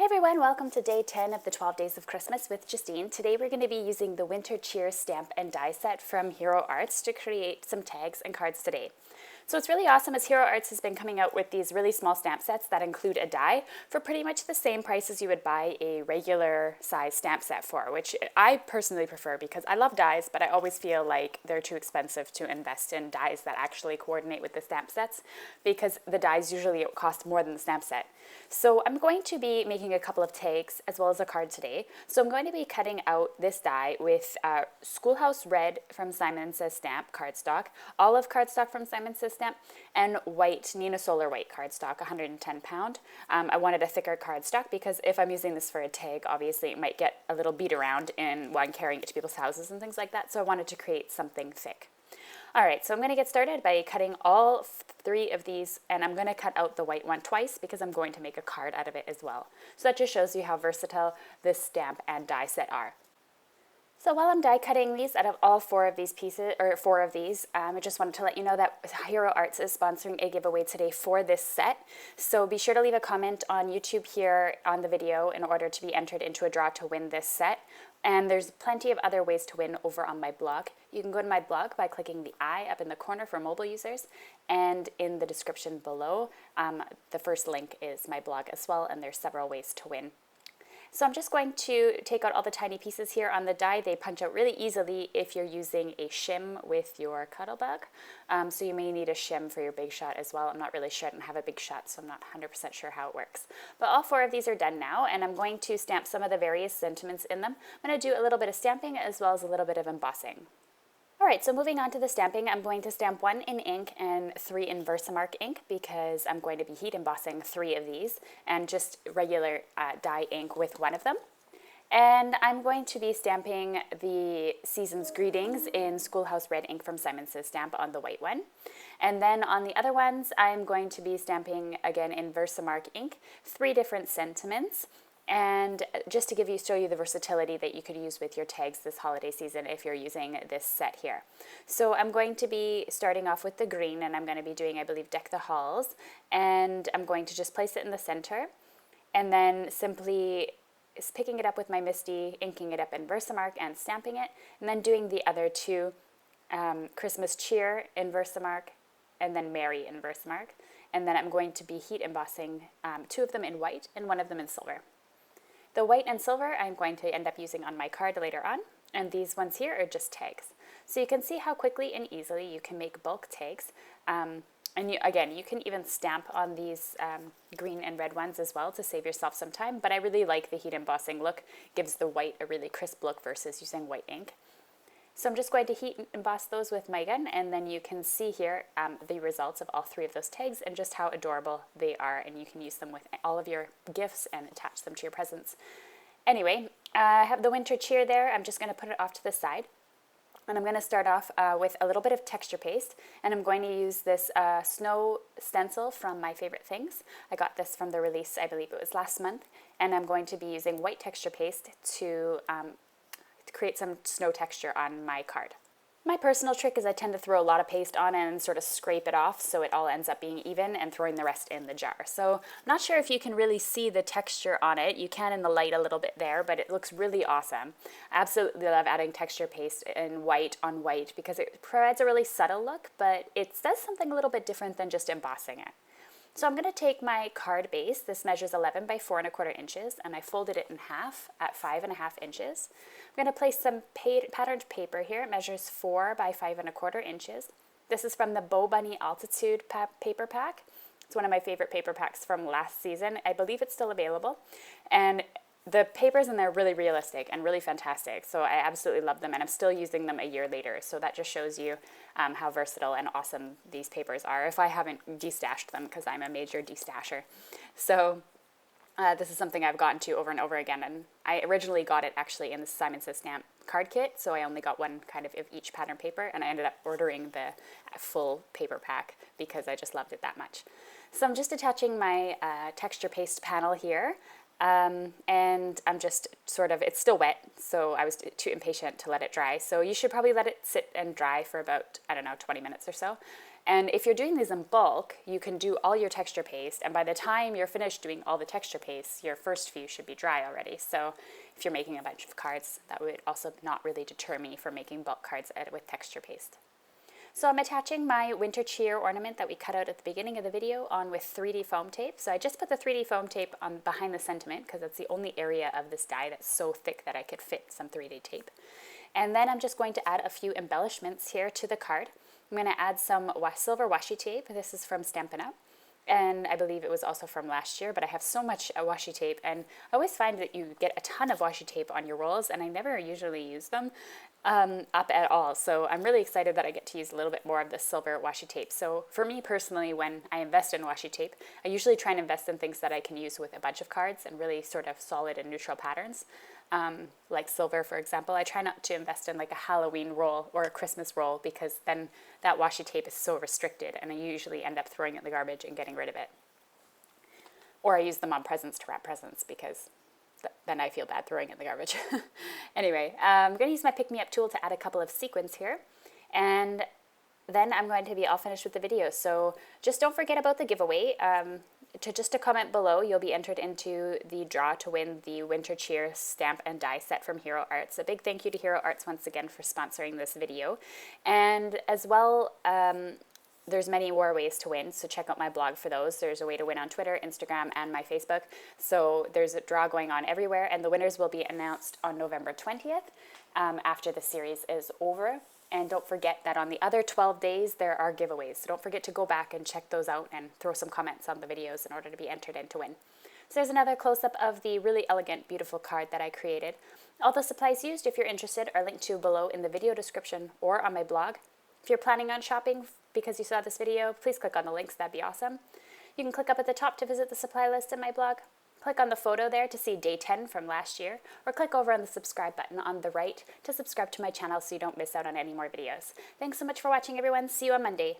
Hey everyone, welcome to day 10 of the 12 Days of Christmas with Justine. Today we're going to be using the Winter Cheer stamp and die set from Hero Arts to create some tags and cards today. So what's really awesome is Hero Arts has been coming out with these really small stamp sets that include a die for pretty much the same price as you would buy a regular size stamp set for, which I personally prefer because I love dies, but I always feel like they're too expensive to invest in dies that actually coordinate with the stamp sets because the dies usually cost more than the stamp set. So I'm going to be making a couple of tags as well as a card today. So I'm going to be cutting out this die with Schoolhouse Red from Simon Says Stamp cardstock, olive cardstock from Simon Says Stamp, and white Nina Solar white cardstock, 110 pound. I wanted a thicker cardstock because if I'm using this for a tag, obviously it might get a little beat around while I'm carrying it to people's houses and things like that. So I wanted to create something thick. All right, so I'm going to get started by cutting all three of these, and I'm going to cut out the white one twice because I'm going to make a card out of it as well. So that just shows you how versatile this stamp and die set are. So while I'm die cutting these, out of all four of these pieces, I just wanted to let you know that Hero Arts is sponsoring a giveaway today for this set. So be sure to leave a comment on YouTube here on the video in order to be entered into a draw to win this set. And there's plenty of other ways to win over on my blog. You can go to my blog by clicking the I up in the corner for mobile users. And in the description below, the first link is my blog as well, and there's several ways to win. So I'm just going to take out all the tiny pieces here on the die. They punch out really easily if you're using a shim with your Cuttlebug. So you may need a shim for your big shot as well. I'm not really sure. I don't have a big shot, so I'm not 100% sure how it works. But all four of these are done now, and I'm going to stamp some of the various sentiments in them. I'm going to do a little bit of stamping as well as a little bit of embossing. All right, so moving on to the stamping, I'm going to stamp 1 in ink and 3 in Versamark ink because I'm going to be heat embossing 3 of these and just regular dye ink with 1 of them. And I'm going to be stamping the Season's Greetings in Schoolhouse Red ink from Simon Says Stamp on the white one. And then on the other ones, I'm going to be stamping again in Versamark ink 3 different sentiments. And just to show you the versatility that you could use with your tags this holiday season if you're using this set here. So I'm going to be starting off with the green, and I'm going to be doing, I believe, Deck the Halls. And I'm going to just place it in the center, and then simply picking it up with my Misty, inking it up in Versamark and stamping it, and then doing the other 2, Christmas Cheer in Versamark, and then Merry in Versamark. And then I'm going to be heat embossing 2 of them in white and 1 of them in silver. The white and silver I'm going to end up using on my card later on, and these ones here are just tags. So you can see how quickly and easily you can make bulk tags. And you can even stamp on these green and red ones as well to save yourself some time, but I really like the heat embossing look. It gives the white a really crisp look versus using white ink. So I'm just going to heat emboss those with my gun, and then you can see here the results of all 3 of those tags and just how adorable they are, and you can use them with all of your gifts and attach them to your presents. Anyway, I have the Winter Cheer there. I'm just going to put it off to the side, and I'm going to start off with a little bit of texture paste, and I'm going to use this snow stencil from My Favorite Things. I got this from the release, I believe it was last month, and I'm going to be using white texture paste to create some snow texture on my card. My personal trick is I tend to throw a lot of paste on and sort of scrape it off so it all ends up being even and throwing the rest in the jar. So I'm not sure if you can really see the texture on it. You can in the light a little bit there, but it looks really awesome. I absolutely love adding texture paste in white on white because it provides a really subtle look, but it does something a little bit different than just embossing it. So I'm going to take my card base. This measures 11 by 4 1/4 inches, and I folded it in half at 5 1/2 inches. I'm going to place some patterned paper here. It measures 4 by 5 1/4 inches. This is from the Bow Bunny Altitude paper pack. It's one of my favorite paper packs from last season. I believe it's still available. And the papers in there are really realistic and really fantastic, so I absolutely love them, and I'm still using them a year later, so that just shows you how versatile and awesome these papers are if I haven't destashed them, because I'm a major destasher. So this is something I've gotten to over and over again, and I originally got it actually in the Simon Says Stamp card kit, so I only got one kind of each pattern paper, and I ended up ordering the full paper pack because I just loved it that much. So I'm just attaching my texture paste panel here. And I'm just sort of, it's still wet, so I was too impatient to let it dry. So you should probably let it sit and dry for about, I don't know, 20 minutes or so. And if you're doing these in bulk, you can do all your texture paste, and by the time you're finished doing all the texture paste, your first few should be dry already. So if you're making a bunch of cards, that would also not really deter me from making bulk cards with texture paste. So I'm attaching my winter cheer ornament that we cut out at the beginning of the video on with 3D foam tape. So I just put the 3D foam tape on behind the sentiment because that's the only area of this die that's so thick that I could fit some 3D tape. And then I'm just going to add a few embellishments here to the card. I'm going to add some silver washi tape. This is from Stampin' Up! And I believe it was also from last year, but I have so much washi tape, and I always find that you get a ton of washi tape on your rolls, and I never usually use them up at all. So I'm really excited that I get to use a little bit more of the silver washi tape. So for me personally, when I invest in washi tape, I usually try and invest in things that I can use with a bunch of cards and really sort of solid and neutral patterns. Like silver, for example. I try not to invest in like a Halloween roll or a Christmas roll because then that washi tape is so restricted, and I usually end up throwing it in the garbage and getting rid of it. Or I use them on presents to wrap presents because then I feel bad throwing it in the garbage. Anyway, I'm going to use my Pick Me Up tool to add a couple of sequins here, and then I'm going to be all finished with the video. So just don't forget about the giveaway. To comment below, you'll be entered into the draw to win the Winter Cheer stamp and die set from Hero Arts. A big thank you to Hero Arts once again for sponsoring this video. And as well, there's many more ways to win, so check out my blog for those. There's a way to win on Twitter, Instagram, and my Facebook. So there's a draw going on everywhere, and the winners will be announced on November 20th after the series is over. And don't forget that on the other 12 days, there are giveaways. So don't forget to go back and check those out and throw some comments on the videos in order to be entered in to win. So there's another close-up of the really elegant, beautiful card that I created. All the supplies used, if you're interested, are linked to below in the video description or on my blog. If you're planning on shopping because you saw this video, please click on the links. That'd be awesome. You can click up at the top to visit the supply list in my blog. Click on the photo there to see day 10 from last year, or click over on the subscribe button on the right to subscribe to my channel so you don't miss out on any more videos. Thanks so much for watching, everyone. See you on Monday.